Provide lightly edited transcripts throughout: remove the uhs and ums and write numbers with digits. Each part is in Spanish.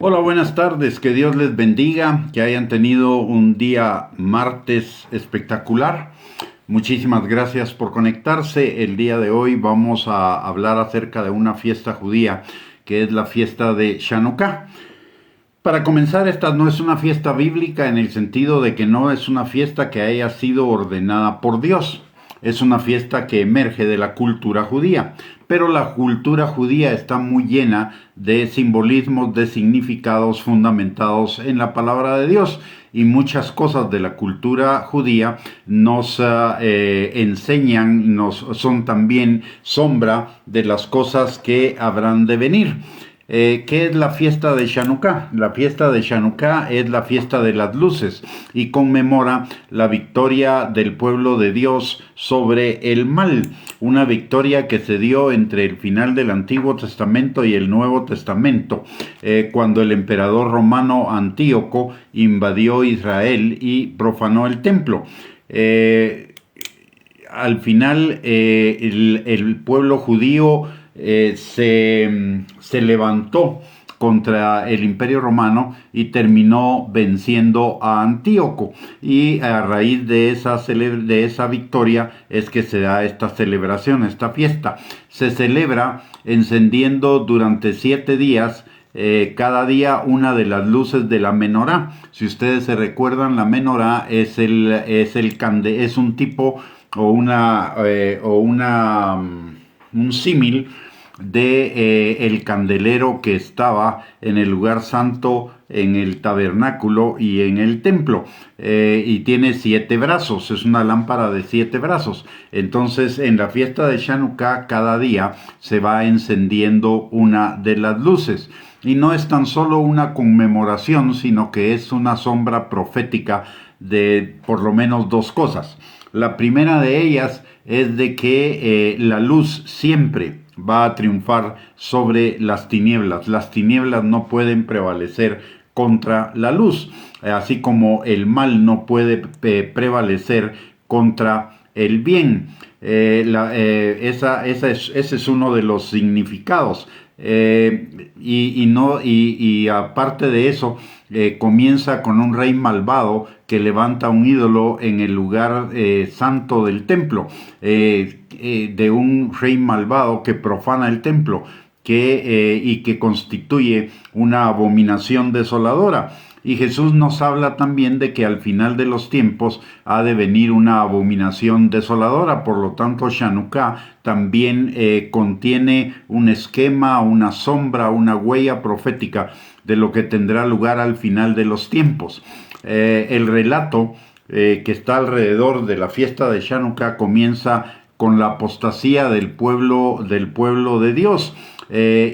Hola, buenas tardes, que Dios les bendiga, que hayan tenido un día martes espectacular. Muchísimas gracias por conectarse. El día de hoy vamos a hablar acerca de una fiesta judía, que es la fiesta de Chanukah. Para comenzar, esta no es una fiesta bíblica en el sentido de que no es una fiesta que haya sido ordenada por Dios. Es una fiesta que emerge de la cultura judía, pero la cultura judía está muy llena de simbolismos, de significados fundamentados en la palabra de Dios, y muchas cosas de la cultura judía nos enseñan, son también sombra de las cosas que habrán de venir. ¿Qué es la fiesta de Chanukah? La fiesta de Chanukah es la fiesta de las luces y conmemora la victoria del pueblo de Dios sobre el mal. Una victoria que se dio entre el final del Antiguo Testamento y el Nuevo Testamento, cuando el emperador romano Antíoco invadió Israel y profanó el templo. Al final, el pueblo judío se levantó contra el Imperio Romano y terminó venciendo a Antíoco. Y a raíz de esa victoria es que se da esta celebración, esta fiesta. Se celebra encendiendo durante 7 días cada día una de las luces de la menorá. Si ustedes se recuerdan, la menorá es un tipo o un símil de el candelero que estaba en el lugar santo, en el tabernáculo y en el templo, y tiene 7 brazos, es una lámpara de 7 brazos. Entonces, en la fiesta de Chanukah cada día se va encendiendo una de las luces, y no es tan solo una conmemoración, sino que es una sombra profética de por lo menos 2 cosas. La primera de ellas es de que la luz siempre va a triunfar sobre las tinieblas. Las tinieblas no pueden prevalecer contra la luz, así como el mal no puede prevalecer contra el bien. Ese es uno de los significados. Y aparte de eso, comienza con un rey malvado que levanta un ídolo en el lugar santo del templo, de un rey malvado que profana el templo, y que constituye una abominación desoladora. Y Jesús nos habla también de que al final de los tiempos ha de venir una abominación desoladora. Por lo tanto, Chanukah también contiene un esquema, una sombra, una huella profética de lo que tendrá lugar al final de los tiempos. El relato que está alrededor de la fiesta de Chanukah comienza con la apostasía del pueblo de Dios,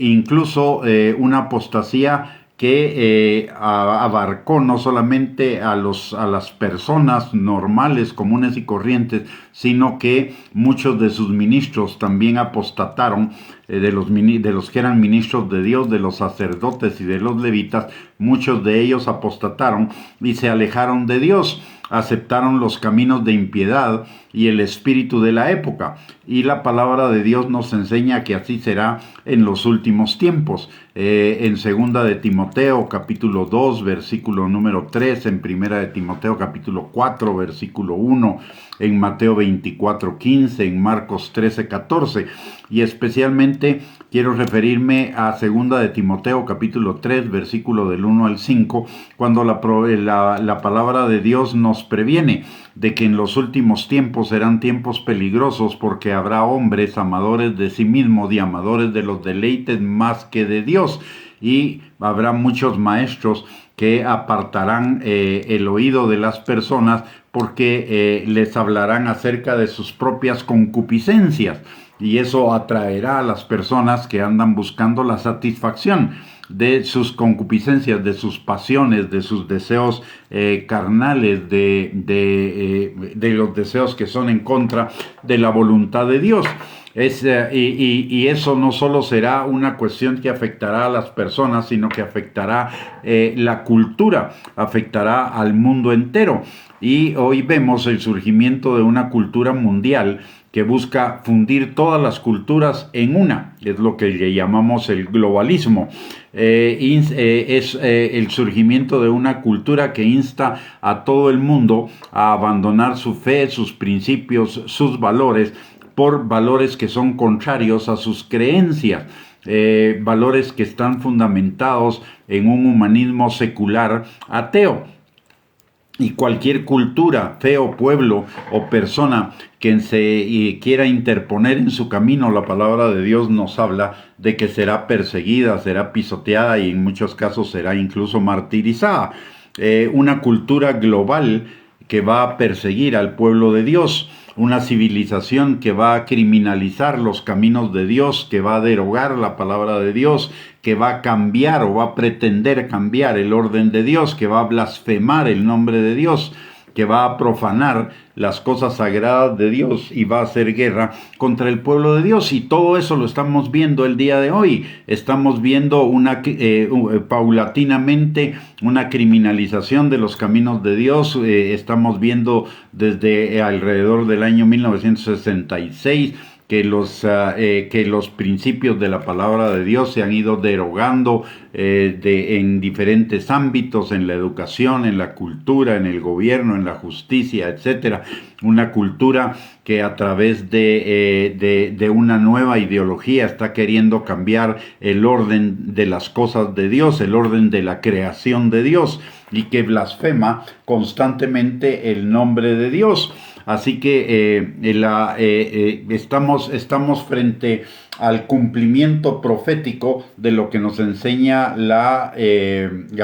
incluso una apostasía que abarcó no solamente a las personas normales, comunes y corrientes, sino que muchos de sus ministros también apostataron, de los que eran ministros de Dios, de los sacerdotes y de los levitas. Muchos de ellos apostataron y se alejaron de Dios, aceptaron los caminos de impiedad y el espíritu de la época, y la palabra de Dios nos enseña que así será en los últimos tiempos. En segunda de Timoteo capítulo 2 versículo número 3, en primera de Timoteo capítulo 4 versículo 1, en Mateo 24:15, en Marcos 13:14, y especialmente quiero referirme a segunda de Timoteo capítulo 3 versículo del 1 al 5, cuando la palabra de Dios nos previene de que en los últimos tiempos serán tiempos peligrosos, porque habrá hombres amadores de sí mismos y amadores de los deleites más que de Dios, y habrá muchos maestros que apartarán el oído de las personas, porque les hablarán acerca de sus propias concupiscencias, y eso atraerá a las personas que andan buscando la satisfacción de sus concupiscencias, de sus pasiones, de sus deseos carnales, de los deseos que son en contra de la voluntad de Dios. Y eso no solo será una cuestión que afectará a las personas, sino que afectará la cultura, afectará al mundo entero. Y hoy vemos el surgimiento de una cultura mundial que busca fundir todas las culturas en una. Es lo que le llamamos el globalismo. Es el surgimiento de una cultura que insta a todo el mundo a abandonar su fe, sus principios, sus valores, por valores que son contrarios a sus creencias. Valores que están fundamentados en un humanismo secular ateo. Y cualquier cultura, fe o pueblo o persona que se quiera interponer en su camino, la palabra de Dios nos habla de que será perseguida, será pisoteada y en muchos casos será incluso martirizada. Una cultura global que va a perseguir al pueblo de Dios. Una civilización que va a criminalizar los caminos de Dios, que va a derogar la palabra de Dios, que va a cambiar o va a pretender cambiar el orden de Dios, que va a blasfemar el nombre de Dios, que va a profanar las cosas sagradas de Dios y va a hacer guerra contra el pueblo de Dios. Y todo eso lo estamos viendo el día de hoy. Estamos viendo paulatinamente una criminalización de los caminos de Dios. Estamos viendo desde alrededor del año 1966 que los principios de la palabra de Dios se han ido derogando en diferentes ámbitos, en la educación, en la cultura, en el gobierno, en la justicia, etcétera. Una cultura que a través de una nueva ideología está queriendo cambiar el orden de las cosas de Dios, el orden de la creación de Dios, y que blasfema constantemente el nombre de Dios. Así que estamos frente al cumplimiento profético de lo que nos enseña la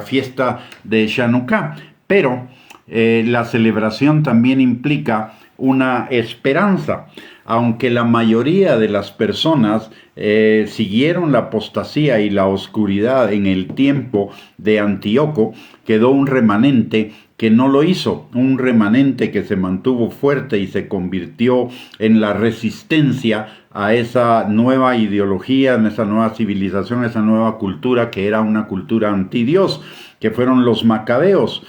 fiesta de Chanukah. Pero la celebración también implica una esperanza. Aunque la mayoría de las personas siguieron la apostasía y la oscuridad en el tiempo de Antíoco, quedó un remanente que no lo hizo, un remanente que se mantuvo fuerte y se convirtió en la resistencia a esa nueva ideología, en esa nueva civilización, esa nueva cultura que era una cultura antidios, que fueron los macabeos.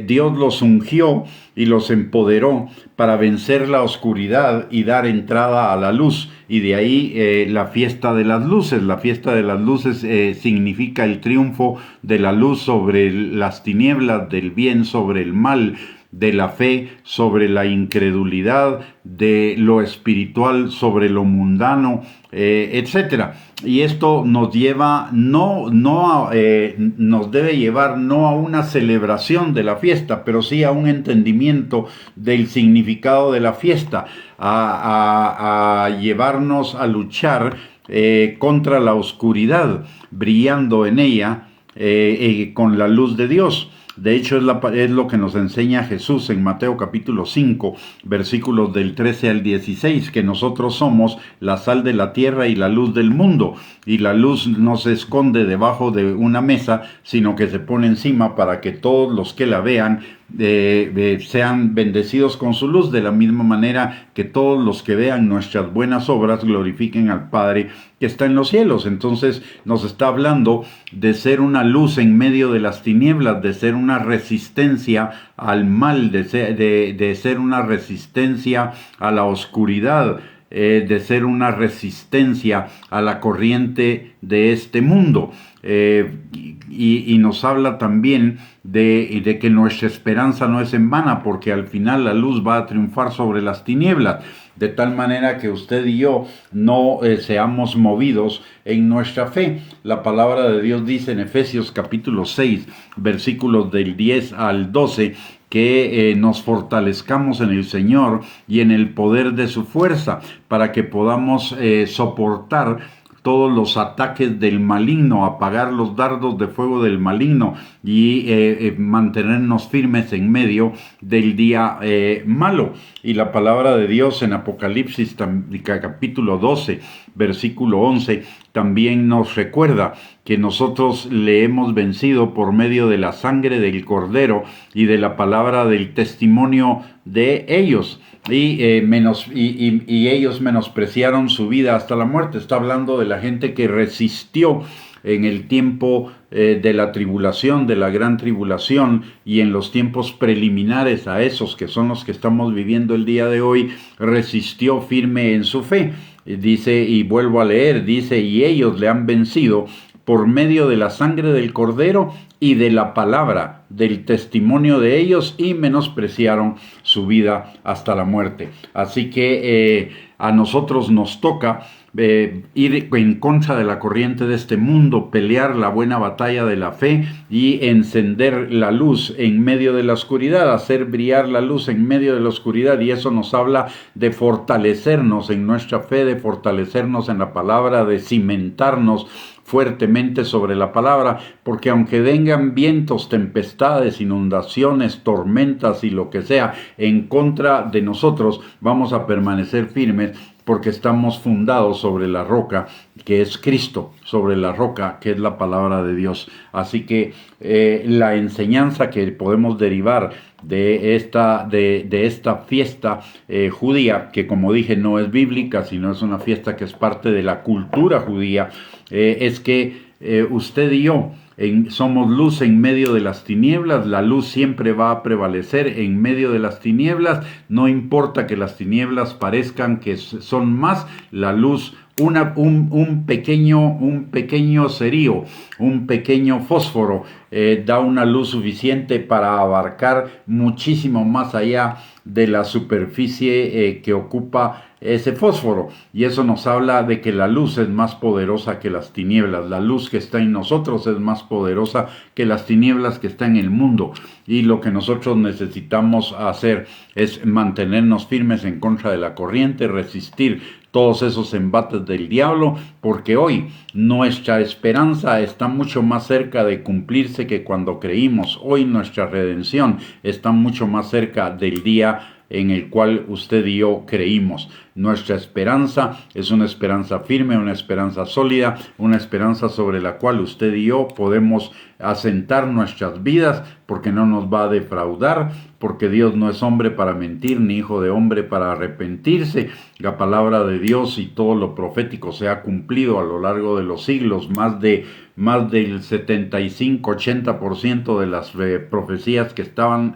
Dios los ungió y los empoderó para vencer la oscuridad y dar entrada a la luz. Y de ahí la fiesta de las luces. La fiesta de las luces significa el triunfo de la luz sobre las tinieblas, del bien sobre el mal, de la fe sobre la incredulidad, de lo espiritual sobre lo mundano, etcétera. Y esto nos lleva nos debe llevar no a una celebración de la fiesta, pero sí a un entendimiento del significado de la fiesta, a llevarnos a luchar contra la oscuridad, brillando en ella con la luz de Dios. De hecho, es lo que nos enseña Jesús en Mateo capítulo 5, versículos del 13 al 16, que nosotros somos la sal de la tierra y la luz del mundo. Y la luz no se esconde debajo de una mesa, sino que se pone encima para que todos los que la vean sean bendecidos con su luz, de la misma manera que todos los que vean nuestras buenas obras glorifiquen al Padre que está en los cielos. Entonces nos está hablando de ser una luz en medio de las tinieblas, de ser una resistencia al mal, de ser una resistencia a la oscuridad, de ser una resistencia a la corriente de este mundo. Y nos habla también de que nuestra esperanza no es en vana, porque al final la luz va a triunfar sobre las tinieblas, de tal manera que usted y yo no seamos movidos en nuestra fe. La palabra de Dios dice en Efesios capítulo 6, versículos del 10 al 12, que nos fortalezcamos en el Señor y en el poder de su fuerza, para que podamos soportar todos los ataques del maligno, apagar los dardos de fuego del maligno y mantenernos firmes en medio del día malo. Y la palabra de Dios en Apocalipsis capítulo 12, versículo 11, también nos recuerda que nosotros le hemos vencido por medio de la sangre del Cordero y de la palabra del testimonio de ellos. Y ellos menospreciaron su vida hasta la muerte. Está hablando de la gente que resistió en el tiempo de la tribulación, de la gran tribulación, y en los tiempos preliminares a esos que son los que estamos viviendo el día de hoy, resistió firme en su fe. Dice, y vuelvo a leer, dice, y ellos le han vencido por medio de la sangre del Cordero y de la palabra del testimonio de ellos, y menospreciaron su vida hasta la muerte. Así que a nosotros nos toca ir en contra de la corriente de este mundo, pelear la buena batalla de la fe y encender la luz en medio de la oscuridad, hacer brillar la luz en medio de la oscuridad, y eso nos habla de fortalecernos en nuestra fe, de fortalecernos en la palabra, de cimentarnos fuertemente sobre la palabra, porque aunque vengan vientos, tempestades, inundaciones, tormentas y lo que sea en contra de nosotros, vamos a permanecer firmes, porque estamos fundados sobre la roca que es Cristo, sobre la roca que es la palabra de Dios. Así que la enseñanza que podemos derivar de esta fiesta judía, que como dije no es bíblica, sino es una fiesta que es parte de la cultura judía, es que usted y yo somos luz en medio de las tinieblas. La luz siempre va a prevalecer en medio de las tinieblas, no importa que las tinieblas parezcan que son más, la luz, un pequeño cerío, un pequeño fósforo da una luz suficiente para abarcar muchísimo más allá de la superficie que ocupa ese fósforo, y eso nos habla de que la luz es más poderosa que las tinieblas. La luz que está en nosotros es más poderosa que las tinieblas que está en el mundo, y lo que nosotros necesitamos hacer es mantenernos firmes en contra de la corriente, resistir todos esos embates del diablo, porque hoy nuestra esperanza está mucho más cerca de cumplirse que cuando creímos. Hoy nuestra redención está mucho más cerca del día en el cual usted y yo creímos. Nuestra esperanza es una esperanza firme, una esperanza sólida, una esperanza sobre la cual usted y yo podemos asentar nuestras vidas, porque no nos va a defraudar, porque Dios no es hombre para mentir, ni hijo de hombre para arrepentirse. La palabra de Dios y todo lo profético se ha cumplido a lo largo de los siglos. Más del 75-80% de las profecías que están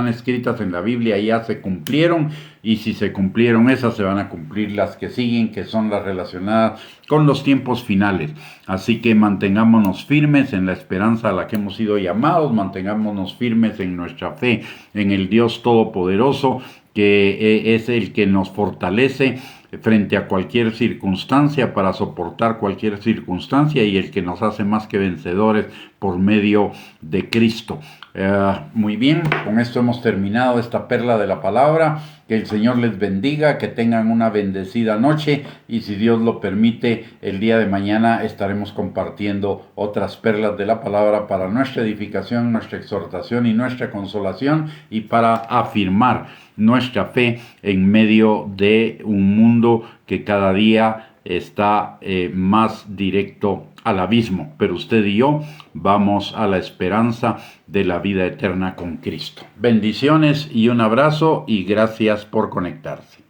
escritas en la Biblia ya se cumplieron, y si se cumplieron esas, se van a cumplir las que siguen, que son las relacionadas con los tiempos finales. Así que mantengámonos firmes en la esperanza a la que hemos sido llamados, mantengámonos firmes en nuestra fe en el Dios Todopoderoso, que es el que nos fortalece frente a cualquier circunstancia, para soportar cualquier circunstancia, y el que nos hace más que vencedores por medio de Cristo. Muy bien, con esto hemos terminado esta perla de la palabra. Que el Señor les bendiga, que tengan una bendecida noche, y si Dios lo permite, el día de mañana estaremos compartiendo otras perlas de la palabra para nuestra edificación, nuestra exhortación y nuestra consolación, y para afirmar nuestra fe en medio de un mundo que cada día está más directo al abismo, pero usted y yo vamos a la esperanza de la vida eterna con Cristo. Bendiciones y un abrazo, y gracias por conectarse.